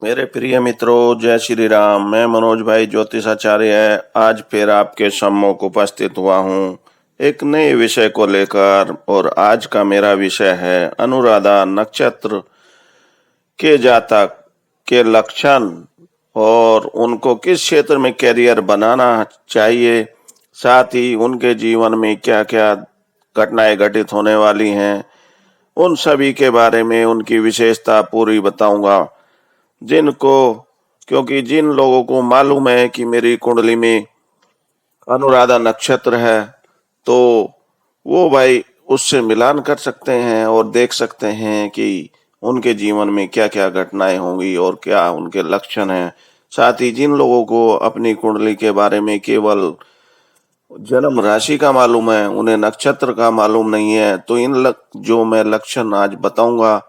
मेरे प्रिय मित्रों, जय श्री राम। मैं मनोज भाई ज्योतिषाचार्य आज फिर आपके सम्मुख उपस्थित हुआ हूँ एक नए विषय को लेकर। और आज का मेरा विषय है अनुराधा नक्षत्र के जातक के लक्षण और उनको किस क्षेत्र में कैरियर बनाना चाहिए, साथ ही उनके जीवन में क्या क्या घटनाएं घटित होने वाली हैं, उन सभी के बारे में उनकी विशेषता पूरी बताऊंगा। क्योंकि जिन लोगों को मालूम है कि मेरी कुंडली में अनुराधा नक्षत्र है, तो वो भाई उससे मिलान कर सकते हैं और देख सकते हैं कि उनके जीवन में क्या क्या घटनाएं होंगी और क्या उनके लक्षण हैं। साथ ही जिन लोगों को अपनी कुंडली के बारे में केवल जन्म राशि का मालूम है, उन्हें नक्षत्र का मालूम नहीं है, तो जो मैं लक्षण आज बताऊंगा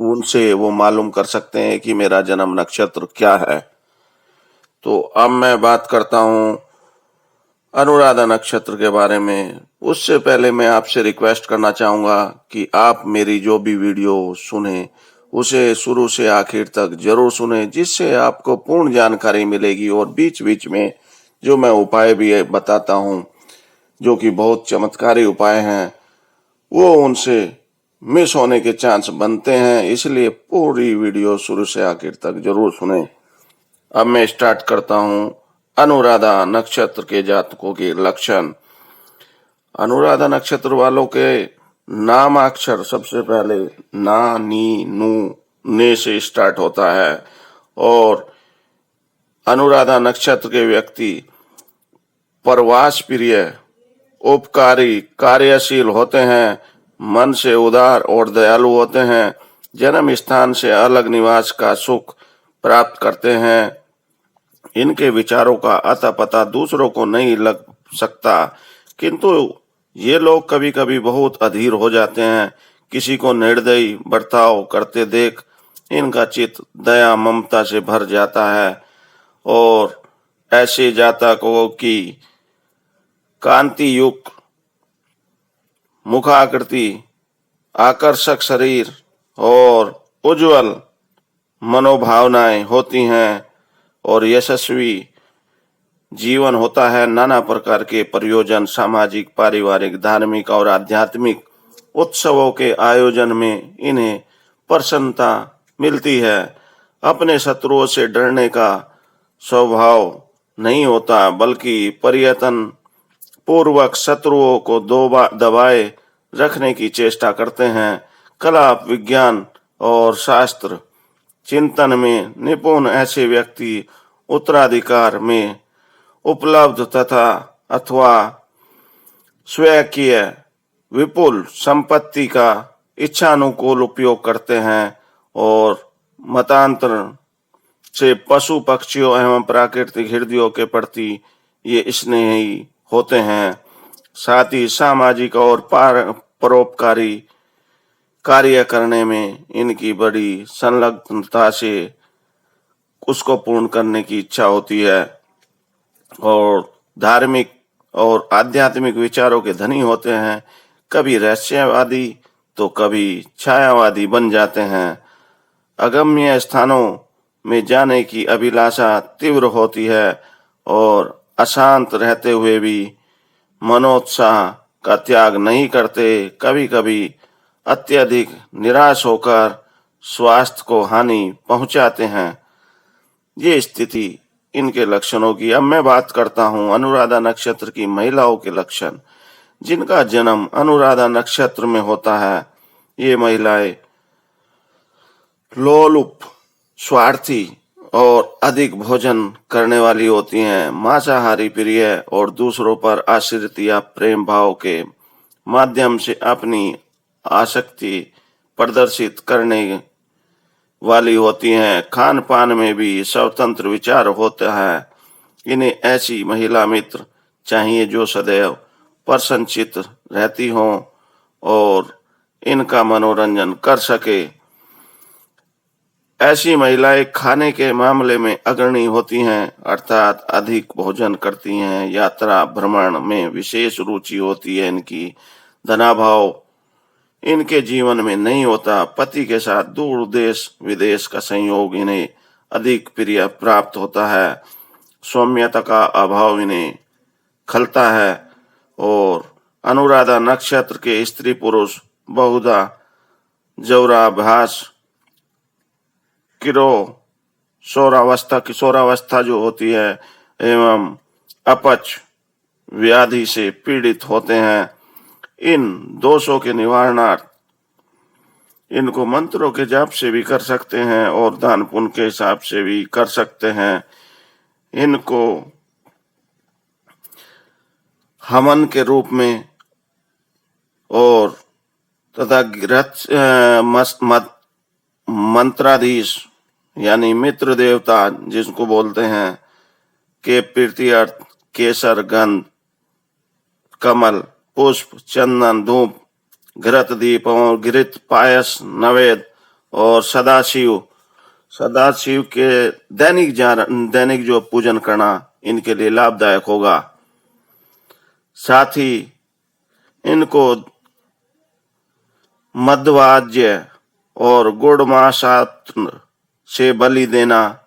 उनसे वो मालूम कर सकते हैं कि मेरा जन्म नक्षत्र क्या है। तो अब मैं बात करता हूँ अनुराधा नक्षत्र के बारे में। उससे पहले मैं आपसे रिक्वेस्ट करना चाहूँगा कि आप मेरी जो भी वीडियो सुने उसे शुरू से आखिर तक जरूर सुने, जिससे आपको पूर्ण जानकारी मिलेगी। और बीच बीच में जो मैं उपाय भी बताता हूँ, जो कि बहुत चमत्कारी उपाय हैं, वो उनसे मिस होने के चांस बनते हैं। इसलिए पूरी वीडियो शुरू से आखिर तक जरूर सुने। अब मैं स्टार्ट करता हूँ अनुराधा नक्षत्र के जातकों के लक्षण। अनुराधा नक्षत्र वालों के नामाक्षर सबसे पहले ना, नी, नू, ने से स्टार्ट होता है। और अनुराधा नक्षत्र के व्यक्ति प्रवास प्रिय, उपकारी, कार्यशील होते हैं, मन से उदार और दयालु होते हैं, जन्म स्थान से अलग निवास का सुख प्राप्त करते हैं। इनके विचारों का अता पता दूसरों को नहीं लग सकता, किंतु ये लोग कभी कभी बहुत अधीर हो जाते हैं। किसी को निर्दयी बर्ताव करते देख इनका चित्त दया ममता से भर जाता है। और ऐसे जातकों की कांति युक्त मुखाकृति, आकर्षक शरीर और उज्जवल मनोभावनाएं होती हैं और यशस्वी जीवन होता है। नाना प्रकार के प्रयोजन, सामाजिक, पारिवारिक, धार्मिक और आध्यात्मिक उत्सवों के आयोजन में इन्हें प्रसन्नता मिलती है। अपने शत्रुओं से डरने का स्वभाव नहीं होता, बल्कि प्रयत्न पूर्वक शत्रुओं को दबाए रखने की चेष्टा करते हैं। कला, विज्ञान और शास्त्र चिंतन में निपुण ऐसे व्यक्ति उत्तराधिकार में उपलब्ध तथा अथवा स्वकीय विपुल संपत्ति का इच्छानुकूल उपयोग करते हैं। और मतांतर से पशु पक्षियों एवं प्राकृतिक हृदयों के प्रति ये स्नेही होते हैं। साथ ही सामाजिक और परोपकारी कार्य करने में इनकी बड़ी संलग्नता से उसको पूर्ण करने की इच्छा होती है। और धार्मिक और आध्यात्मिक विचारों के धनी होते हैं। कभी रहस्यवादी तो कभी छायावादी बन जाते हैं। अगम्य स्थानों में जाने की अभिलाषा तीव्र होती है और अशांत रहते हुए भी मनोत्साह का त्याग नहीं करते। कभी कभी अत्यधिक निराश होकर स्वास्थ्य को हानि पहुंचाते हैं। ये स्थिति इनके लक्षणों की। अब मैं बात करता हूं अनुराधा नक्षत्र की महिलाओं के लक्षण। जिनका जन्म अनुराधा नक्षत्र में होता है, ये महिलाएं लोलुप, स्वार्थी और अधिक भोजन करने वाली होती हैं। मांसाहारी प्रिय और दूसरों पर आश्रित या प्रेम भाव के माध्यम से अपनी आसक्ति प्रदर्शित करने वाली होती हैं। खान पान में भी स्वतंत्र विचार होता है। इन्हें ऐसी महिला मित्र चाहिए जो सदैव प्रसन्नचित्त रहती हों और इनका मनोरंजन कर सके। ऐसी महिलाएं खाने के मामले में अग्रणी होती हैं, अर्थात अधिक भोजन करती हैं। यात्रा भ्रमण में विशेष रुचि होती है इनकी। धनाभाव इनके जीवन में नहीं होता। पति के साथ दूर देश विदेश का संयोग इन्हें अधिक प्रिय प्राप्त होता है। सौम्यता का अभाव इन्हें खलता है। और अनुराधा नक्षत्र के स्त्री पुरुष बहुधा जौराभास किशोरावस्था जो होती है एवं अपच व्याधि से पीड़ित होते हैं। इन दोषों के निवारणार्थ इनको मंत्रों के जाप से भी कर सकते हैं और दान पुण्य के हिसाब से भी कर सकते हैं। इनको हवन के रूप में और तथा मंत्राधीश यानी मित्र देवता जिसको बोलते हैं के प्रीत्यर्थ केसर गंध कमल पुष्प चंदन धूप घृत दीप और घृत पायस नवेद और सदाशिव के दैनिक जो पूजन करना इनके लिए लाभदायक होगा। साथ ही इनको मध्वाज्य और गुड़ मासात्र से बलि देना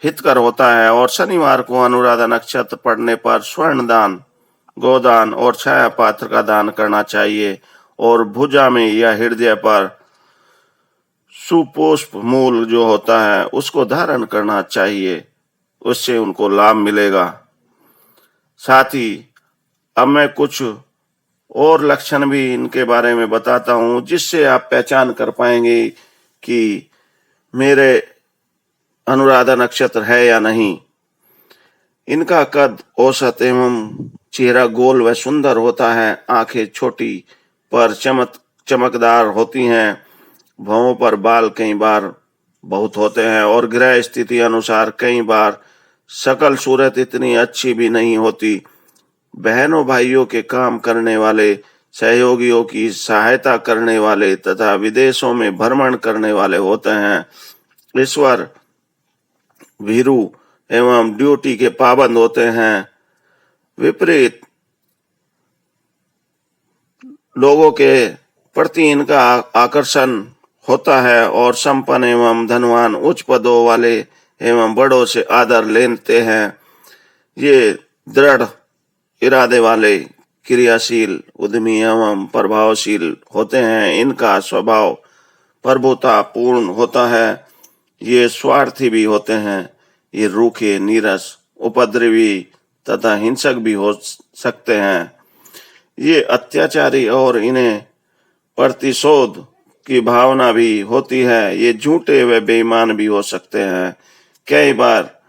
हितकर होता है। और शनिवार को अनुराधा नक्षत्र पड़ने पर स्वर्ण दान गोदान और छाया पात्र का दान करना चाहिए। और भुजा में या हृदय पर सुपुष्प मूल जो होता है उसको धारण करना चाहिए, उससे उनको लाभ मिलेगा। साथ ही अब मैं कुछ और लक्षण भी इनके बारे में बताता हूं जिससे आप पहचान कर पाएंगे कि मेरे अनुराधा नक्षत्र है या नहीं। इनका कद औसत एवं चेहरा गोल व सुंदर होता है। आंखें छोटी पर चमकदार होती हैं। भौं पर बाल कई बार बहुत होते हैं और ग्रह स्थिति अनुसार कई बार शकल सूरत इतनी अच्छी भी नहीं होती। बहनों भाइयों के काम करने वाले, सहयोगियों की सहायता करने वाले तथा विदेशों में भ्रमण करने वाले होते हैं। ईश्वर भीरू एवं ड्यूटी के पाबंद होते हैं। विपरीत लोगों के प्रति इनका आकर्षण होता है और संपन्न एवं धनवान उच्च पदों वाले एवं बड़ों से आदर लेते हैं। ये दृढ़ इरादे वाले, क्रियाशील, उद्यमी एवं प्रभावशील होते हैं। इनका स्वभाव प्रभुता पूर्ण होता है। ये स्वार्थी भी होते हैं। ये रूखे, नीरस, उपद्रवी तथा हिंसक भी हो सकते हैं। ये अत्याचारी और इन्हें प्रतिशोध की भावना भी होती है। ये झूठे व बेईमान भी हो सकते हैं। कई बार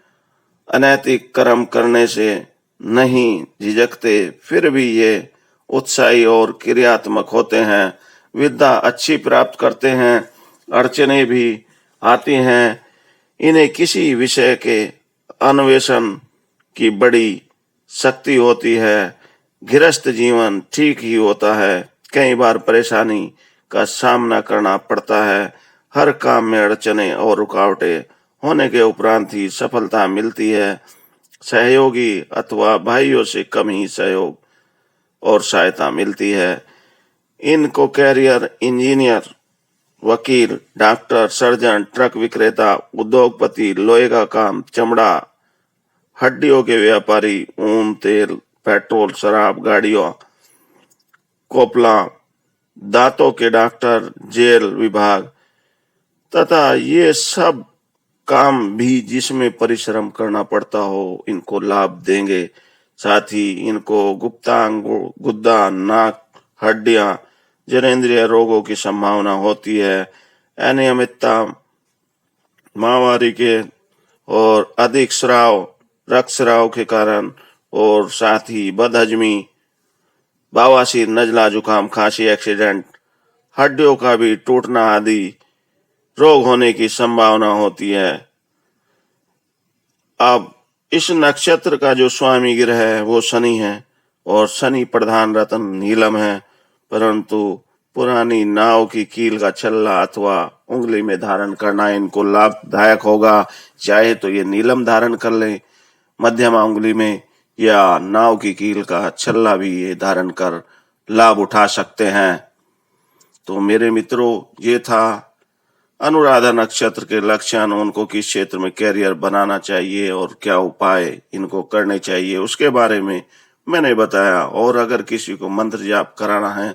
अनैतिक कर्म करने से नहीं झिझकते, फिर भी ये उत्साही और क्रियात्मक होते हैं। विद्या अच्छी प्राप्त करते हैं। अड़चने भी आती हैं। इन्हें किसी विषय के अन्वेषण की बड़ी शक्ति होती है। गृहस्थ जीवन ठीक ही होता है। कई बार परेशानी का सामना करना पड़ता है। हर काम में अड़चने और रुकावटें होने के उपरांत ही सफलता मिलती है। सहयोगी अथवा भाइयों से कम ही सहयोग और सहायता मिलती है। इनको कैरियर, इंजीनियर, वकील, डॉक्टर, सर्जन, ट्रक विक्रेता, उद्योगपति, लोहे का काम, चमड़ा, हड्डियों के व्यापारी, ऊन, तेल, पेट्रोल, शराब, गाड़ियों, कोपला, दांतों के डॉक्टर, जेल विभाग तथा ये सब काम भी जिसमें परिश्रम करना पड़ता हो इनको लाभ देंगे। साथ ही इनको गुप्तांग, गुद्दा, नाक, हड्डियां, जननेंद्रिय रोगों की संभावना होती है। अनियमितता, माहवारी के और अधिक स्राव, रक्तस्राव के कारण और साथ ही बदहजमी, बवासीर, नजला, जुकाम, खांसी, एक्सीडेंट, हड्डियों का भी टूटना आदि रोग होने की संभावना होती है। अब इस नक्षत्र का जो स्वामी ग्रह है वो शनि है और शनि प्रधान रत्न नीलम है। परंतु पुरानी नाव की कील का छल्ला अथवा उंगली में धारण करना इनको लाभदायक होगा। चाहे तो ये नीलम धारण कर ले मध्यमा उंगली में, या नाव की कील का छल्ला भी ये धारण कर लाभ उठा सकते हैं। तो मेरे मित्रों, ये था अनुराधा नक्षत्र के लक्षण, उनको किस क्षेत्र में कैरियर बनाना चाहिए और क्या उपाय इनको करने चाहिए उसके बारे में मैंने बताया। और अगर किसी को मंत्र जाप कराना है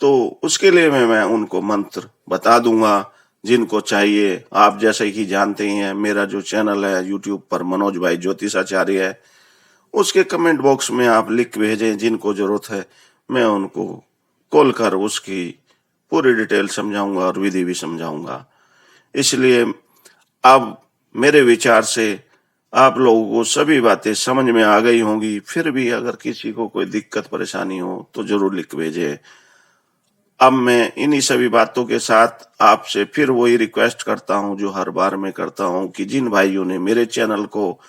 तो उसके लिए मैं उनको मंत्र बता दूंगा जिनको चाहिए। आप जैसे कि जानते ही हैं, मेरा जो चैनल है यूट्यूब पर मनोज भाई ज्योतिषाचार्य है, उसके कमेंट बॉक्स में आप लिख भेजें जिनको जरूरत है, मैं उनको कॉल कर उसकी पूरी डिटेल समझाऊंगा और विधि भी समझाऊंगा। इसलिए अब मेरे विचार से आप लोगों को सभी बातें समझ में आ गई होंगी। फिर भी अगर किसी को कोई दिक्कत परेशानी हो तो जरूर लिख भेजें। अब मैं इन्हीं सभी बातों के साथ आपसे फिर वही रिक्वेस्ट करता हूं जो हर बार मैं करता हूं कि जिन भाइयों ने मेरे चैनल को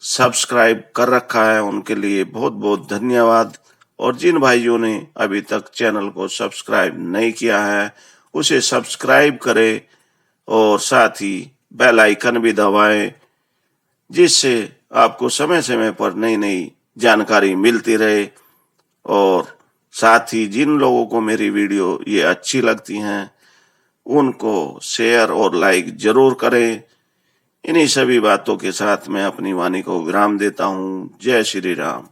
सब्सक्राइब कर रखा है उनके लिए बहुत बहुत धन्यवाद, और जिन भाइयों ने अभी तक चैनल को सब्सक्राइब नहीं किया है उसे सब्सक्राइब करें और साथ ही बेल आइकन भी दबाएं, जिससे आपको समय समय पर नई नई जानकारी मिलती रहे। और साथ ही जिन लोगों को मेरी वीडियो ये अच्छी लगती हैं उनको शेयर और लाइक जरूर करें। इन्हीं सभी बातों के साथ मैं अपनी वाणी को विराम देता हूँ। जय श्री राम।